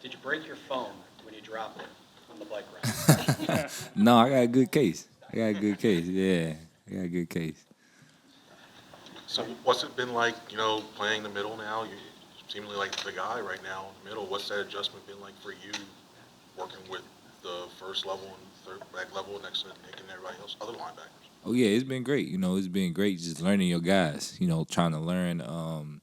Did you break your phone when you dropped it on the bike ride? No, I got a good case. I got a good case. Yeah, I got a good case. So what's it been like, playing the middle now? You seemingly like the guy right now in the middle. What's that adjustment been like for you working with the first level and third back level next to Nick and everybody else, other linebackers? Oh yeah, it's been great. It's been great just learning your guys. Trying to learn,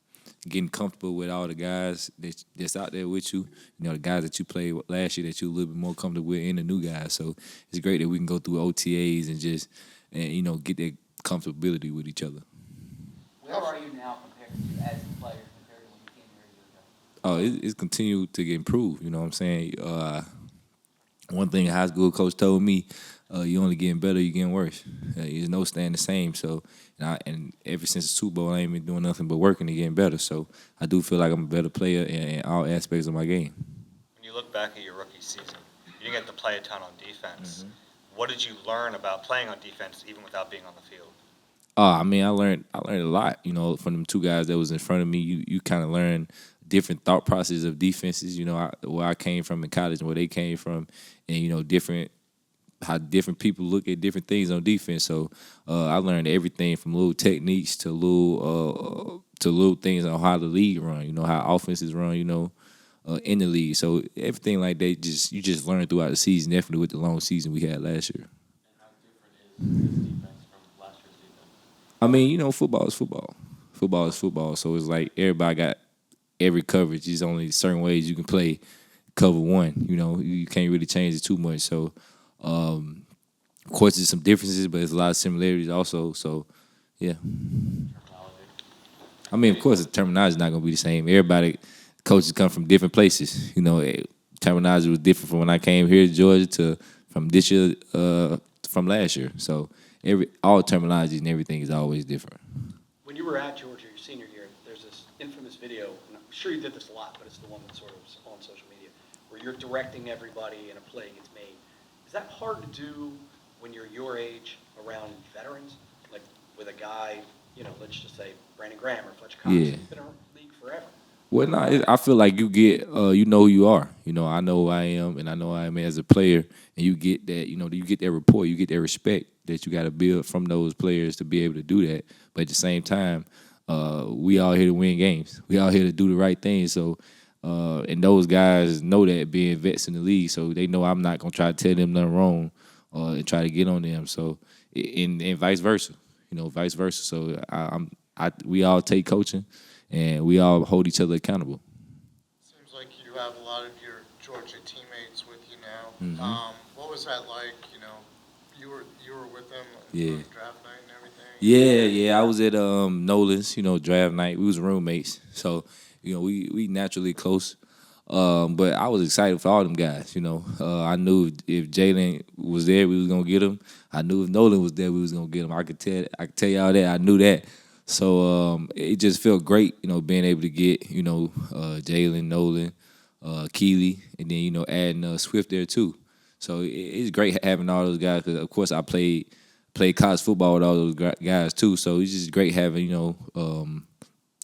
getting comfortable with all the guys that's out there with you. The guys that you played with last year that you a little bit more comfortable with, and the new guys. So it's great that we can go through OTAs and just get that comfortability with each other. Where are you now compared to as a player compared to when you came here a year ago? It's continued to get improved. You know what I'm saying? One thing a high school coach told me, you only getting better, you getting worse. There's no staying the same. So, and ever since the Super Bowl, I ain't been doing nothing but working and getting better. So, I do feel like I'm a better player in all aspects of my game. When you look back at your rookie season, you didn't get to play a ton on defense. Mm-hmm. What did you learn about playing on defense even without being on the field? I mean, I learned a lot. From them two guys that was in front of me. You kind of learn different thought processes of defenses. Where I came from in college and where they came from, and different how different people look at different things on defense. So I learned everything from little techniques to little things on how the league run. How offenses run. In the league. So everything like that, you just learn throughout the season. Definitely with the long season we had last year. And how different is this defense from last year's defense? I mean, football is football. Football is football. So it's like everybody got every coverage. There's only certain ways you can play cover one. You can't really change it too much. So, of course, there's some differences, but there's a lot of similarities also. So, yeah. I mean, of course, the terminology is not going to be the same. Coaches come from different places. Terminology was different from when I came here to Georgia to from this year, from last year. So all terminology and everything is always different. When you were at Georgia your senior year, there's this infamous video, and I'm sure you did this a lot, but it's the one that's sort of on social media, where you're directing everybody and a play gets made. Is that hard to do when you're your age around veterans? Like with a guy, let's just say Brandon Graham or Fletcher Cox, who's been in the league forever. Well, no, I feel like you get, you know who you are. I know who I am, and I know who I am as a player. And you get that, you get that rapport, you get that respect that you got to build from those players to be able to do that. But at the same time, we all here to win games. We all here to do the right thing. So, and those guys know that being vets in the league, so they know I'm not gonna try to tell them nothing wrong and try to get on them. So, and vice versa, vice versa. So, we all take coaching. And we all hold each other accountable. Seems like you have a lot of your Georgia teammates with you now. Mm-hmm. What was that like? You were with them on draft night and everything. Yeah. I was at Nolan's, draft night. We was roommates, so we naturally close. But I was excited for all them guys. I knew if Jalen was there, we was gonna get him. I knew if Nolan was there, we was gonna get him. I could tell y'all that. I knew that. So it just felt great, being able to get, Jalen, Nolan, Keely, and then, adding Swift there too. So it's great having all those guys because, of course, I played college football with all those guys too. So it's just great having,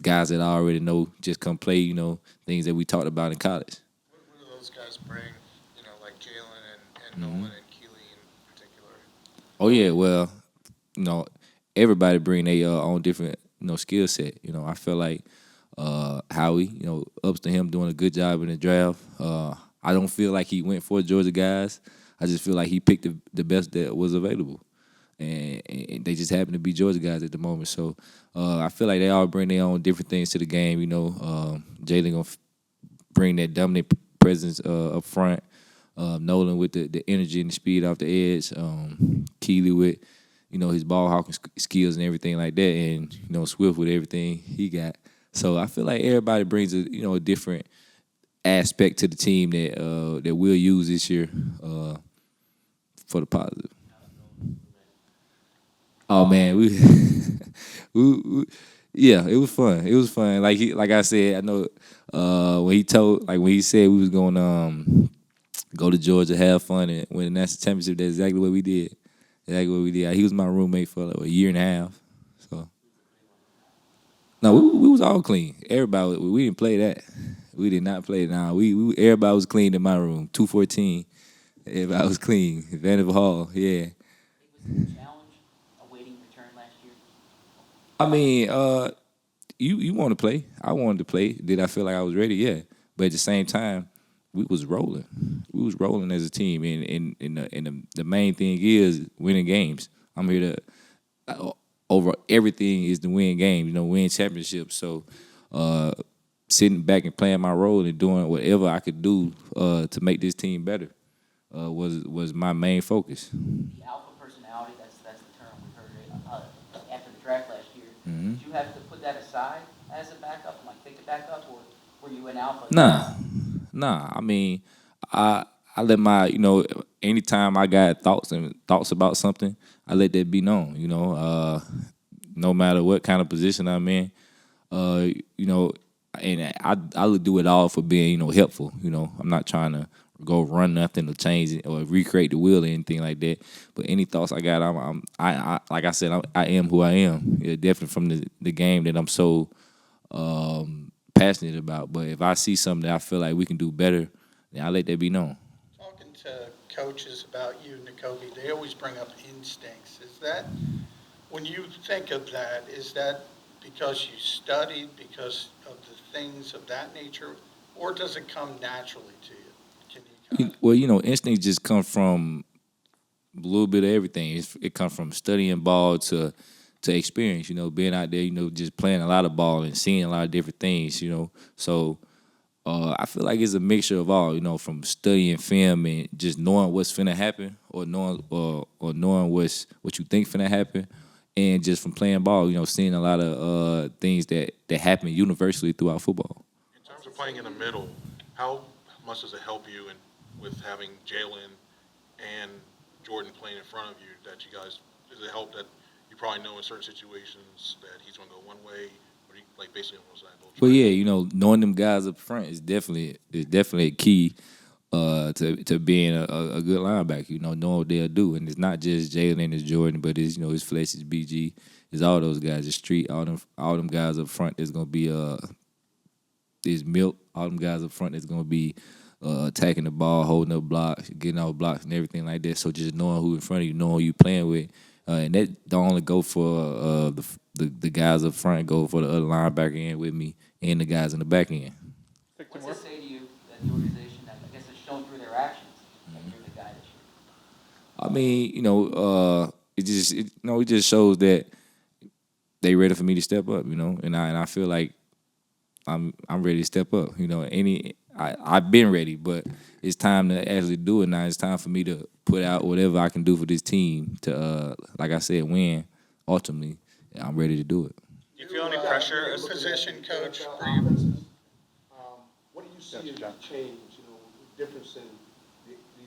guys that I already know just come play, things that we talked about in college. What do those guys bring, like Jalen and Nolan and Keely in particular? Oh, yeah, well, everybody bring their own different, skill set. I feel like Howie, ups to him doing a good job in the draft. I don't feel like he went for Georgia guys. I just feel like he picked the best that was available. And they just happen to be Georgia guys at the moment. So I feel like they all bring their own different things to the game. Jalen going to bring that dominant presence up front. Nolan with the energy and the speed off the edge. Keely with his ball hawking skills and everything like that, and Swift with everything he got. So I feel like everybody brings a different aspect to the team that we'll use this year for the positive. Oh man, yeah, it was fun. It was fun. Like I said, I know when he said we was going to go to Georgia, have fun, and win the national championship. That's exactly what we did. He was my roommate for like a year and a half. So no, we was all clean. Everybody, we didn't play that. We did not play. Nah, we everybody was clean in my room. 214. Everybody was clean. Vanderbilt Hall. Yeah. Was it a challenge awaiting return last year? I mean, you want to play. I wanted to play. Did I feel like I was ready? Yeah. But at the same time, we was rolling. We was rolling as a team, and the main thing is winning games. I'm here to over everything is to win games. Win championships. So, sitting back and playing my role and doing whatever I could do to make this team better was my main focus. The alpha personality, that's the term we heard after the draft last year. Mm-hmm. Did you have to put that aside as a backup and pick it back up, or were you an alpha? Nah. I mean, I let my anytime I got thoughts about something, I let that be known. No matter what kind of position I'm in, and I would do it all for being helpful. I'm not trying to go run nothing or change it or recreate the wheel or anything like that. But any thoughts I got, I like I said, I am who I am. Yeah, definitely from the game that I'm so passionate about. But if I see something that I feel like we can do better, then I let that be known. Talking to coaches about you, Nakobe, they always bring up instincts. Is that, when you think of that, is that because you studied, because of the things of that nature, or does it come naturally to you? Can you Well, instincts just come from a little bit of everything. It comes from studying ball to experience. Being out there, just playing a lot of ball and seeing a lot of different things. So I feel like it's a mixture of all. From studying film and just knowing what's finna happen, or knowing what you think finna happen, and just from playing ball. Seeing a lot of things that happen universally throughout football. In terms of playing in the middle, how much does it help you with having Jalen and Jordan playing in front of you, that you guys, does it help that you probably know in certain situations that he's going to go one way, or basically almost like both? Well, yeah, knowing them guys up front is definitely a key to being a good linebacker. Knowing what they'll do, and it's not just Jalen, it's Jordan, but it's it's Flex, it's BG, it's all those guys, it's Street, all them guys up front. There's gonna be is Milk, all them guys up front. That's gonna be attacking the ball, holding up blocks, getting out blocks, and everything like that. So just knowing who in front of you, knowing who you playing with, and that don't only go for the guys up front, go for the other linebacker end with me and the guys in the back end. What's that say to you that the organization, I guess, has shown through their actions that you're the guy this year? I mean, it just shows that they ready for me to step up, and I feel like I'm ready to step up. I've been ready, but it's time to actually do it now. It's time for me to put out whatever I can do for this team to, like I said, win. Ultimately, I'm ready to do it. Do you feel any pressure as position coach NFL for you? offenses, what do you see as the change, the difference in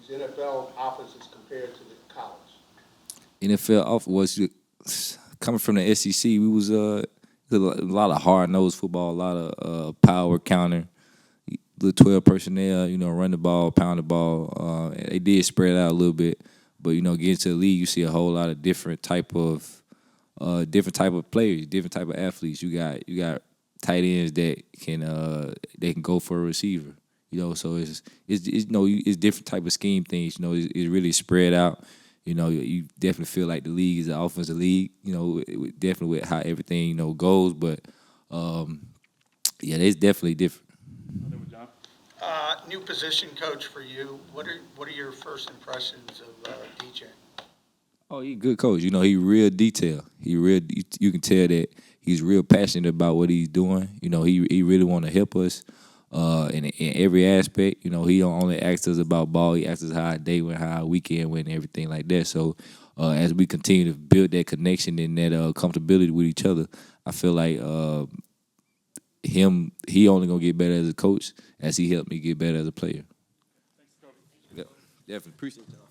these NFL offenses compared to the college? NFL was coming from the SEC. We was a lot of hard-nosed football, a lot of power counter, the 12 personnel, run the ball, pound the ball. They did spread out a little bit, but getting to the league, you see a whole lot of different type of players, different type of athletes. You got tight ends that can go for a receiver. So it's different type of scheme things. It's really spread out. You definitely feel like the league is an offensive league. Definitely with how everything goes, but yeah, it's definitely different. New position coach for you. What are your first impressions of DJ? Oh, he a good coach. He real detailed. You can tell that he's real passionate about what he's doing. He really want to help us in every aspect. He don't only ask us about ball. He asks us how our day went, how our weekend went, and everything like that. So as we continue to build that connection and that comfortability with each other, I feel like he only gonna get better as a coach as he helped me get better as a player. Thanks, Coach. Yep, definitely appreciate y'all.